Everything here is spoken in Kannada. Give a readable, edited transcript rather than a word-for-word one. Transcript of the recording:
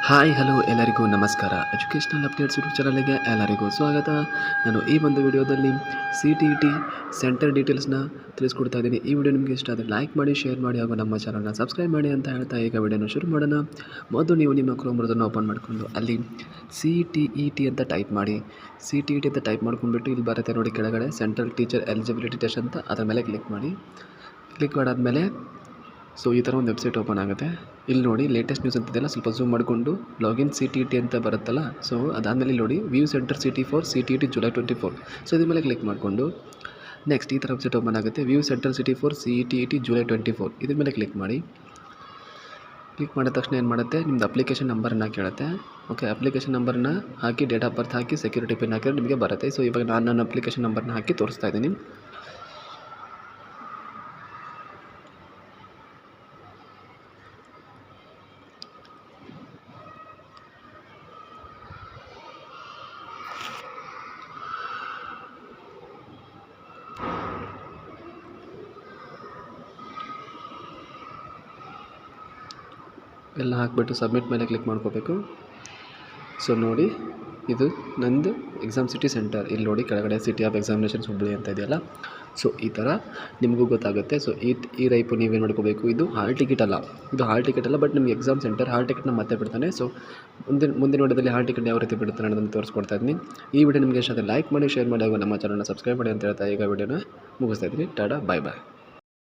ಹಾಯ್ ಹಲೋ ಎಲ್ಲರಿಗೂ ನಮಸ್ಕಾರ. ಎಜುಕೇಷನಲ್ ಅಪ್ಡೇಟ್ಸ್ ಯೂಟ್ಯೂಬ್ ಚಾನಲ್ಗೆ ಎಲ್ಲರಿಗೂ ಸ್ವಾಗತ. ನಾನು ಈ ಒಂದು ವಿಡಿಯೋದಲ್ಲಿ CTET ಸೆಂಟರ್ ಡೀಟೇಲ್ಸ್ನ ತಿಳಿಸ್ಕೊಡ್ತಾ ಇದ್ದೀನಿ. ಈ ವಿಡಿಯೋ ನಿಮಗೆ ಇಷ್ಟ ಆದರೆ ಲೈಕ್ ಮಾಡಿ, ಶೇರ್ ಮಾಡಿ ಹಾಗೂ ನಮ್ಮ ಚಾನಲ್ನ ಸಬ್ಸ್ಕ್ರೈಬ್ ಮಾಡಿ ಅಂತ ಹೇಳ್ತಾ ಈಗ ವಿಡಿಯೋನ ಶುರು ಮಾಡೋಣ. ಮೊದಲು ನೀವು ನಿಮ್ಮ ಕ್ರೋಮ್ ಬ್ರೌಸರ್ನ ಓಪನ್ ಮಾಡಿಕೊಂಡು ಅಲ್ಲಿ CTET ಅಂತ ಟೈಪ್ ಮಾಡಿ. CTET ಅಂತ ಟೈಪ್ ಮಾಡ್ಕೊಂಡ್ಬಿಟ್ಟು ಇಲ್ಲಿ ಬರುತ್ತೆ ನೋಡಿ ಕೆಳಗಡೆ ಸೆಂಟ್ರಲ್ ಟೀಚರ್ ಎಲಿಜಿಬಿಲಿಟಿ ಟೆಸ್ಟ್ ಅಂತ, ಅದರ ಮೇಲೆ ಕ್ಲಿಕ್ ಮಾಡಿ. ಕ್ಲಿಕ್ ಮಾಡಾದಮೇಲೆ ಈ ಥರ ಒಂದು ವೆಬ್ಸೈಟ್ ಓಪನ್ ಆಗುತ್ತೆ. ಇಲ್ಲಿ ನೋಡಿ ಲೇಟೆಸ್ಟ್ ನ್ಯೂಸ್ ಅಂತಿದೆಯಲ್ಲ, ಸ್ವಲ್ಪ ಝೂಮ್ ಮಾಡಿಕೊಂಡು ಲಾಗಿನ್ CTET ಅಂತ ಬರುತ್ತಲ್ಲ, ಅದಾದಮೇಲೆ ಇಲ್ಲಿ ನೋಡಿ view centre city for CTET July 24. ಇದ್ರ ಮೇಲೆ ಕ್ಲಿಕ್ ಮಾಡಿಕೊಂಡು ನೆಕ್ಸ್ಟ್ ಈ ಥರ ವೆಬ್ಸೈಟ್ ಓಪನ್ ಆಗುತ್ತೆ. View centre city for CTET July 24 ಇದ್ರ ಮೇಲೆ ಕ್ಲಿಕ್ ಮಾಡಿ. ಕ್ಲಿಕ್ ಮಾಡಿದ ತಕ್ಷಣ ಏನು ಮಾಡುತ್ತೆ, ನಿಮ್ಮದು ಅಪ್ಲಿಕೇಶನ್ ನಂಬರನ್ನು ಕೇಳುತ್ತೆ. ಓಕೆ, ಅಪ್ಲಿಕೇಶನ್ ನಂಬರನ್ನ ಹಾಕಿ, ಡೇಟ್ ಆಫ್ ಬರ್ತ್ ಹಾಕಿ, ಸೆಕ್ಯೂರಿಟಿ ಪಿನ್ ಹಾಕಿದ್ರೆ ನಿಮಗೆ ಬರುತ್ತೆ. ಇವಾಗ ನಾನು ನನ್ನ ಅಪ್ಲಿಕೇಶನ್ ನಂಬರ್ನ ಹಾಕಿ ತೋರಿಸ್ತಾ ಇದ್ದೀನಿ. ಎಲ್ಲ ಹಾಕಿಬಿಟ್ಟು ಸಬ್ಮಿಟ್ ಮೇಲೆ ಕ್ಲಿಕ್ ಮಾಡ್ಕೋಬೇಕು. ನೋಡಿ ಇದು ನಂದು ಎಕ್ಸಾಮ್ ಸಿಟಿ ಸೆಂಟರ್. ಇಲ್ಲಿ ನೋಡಿ ಕೆಳಗಡೆ ಸಿಟಿ ಆಫ್ ಎಕ್ಸಾಮಿನೇಷನ್ಸ್ ಹುಬ್ಬಳ್ಳಿ ಅಂತ ಇದೆಯಲ್ಲ, ಈ ಥರ ನಿಮಗೂ ಗೊತ್ತಾಗುತ್ತೆ. ಈ ಟೈಪು ನೀವೇನು ಮಾಡ್ಕೋಬೇಕು, ಇದು ಹಾಲ್ ಟಿಕೆಟ್ ಅಲ್ಲ, ಬಟ್ ನಿಮಗೆ ಎಕ್ಸಾಮ್ ಸೆಂಟರ್ ಹಾಲ್ ಟಿಕೆಟ್ನ ಮತ್ತೆ ಬಿಡ್ತಾನೆ. ಮುಂದಿನ ವಿಡಿಯೋದಲ್ಲಿ ಹಾಲ್ ಟಿಕೆಟ್ ಯಾವ ರೀತಿ ಬಿಡ್ತಾನೆ ಅನ್ನೋದನ್ನು ತೋರಿಸ್ಕೊಡ್ತಾ ಇದ್ದೀನಿ. ಈ ವಿಡಿಯೋ ನಿಮಗೆ ಇಷ್ಟ ಆದರೆ ಲೈಕ್ ಮಾಡಿ, ಶೇರ್ ಮಾಡಿ ಹಾಗೂ ನಮ್ಮ ಚಾನಲ್ನ ಸಬ್ಸ್ಕ್ರೈಬ್ ಮಾಡಿ ಅಂತ ಹೇಳ್ತಾ ಈಗ ವಿಡಿಯೋನ ಮುಗಿಸ್ತಾ ಇದ್ದೀನಿ. ಟಾಟಾ, ಬಾಯ್ ಬಾಯ್.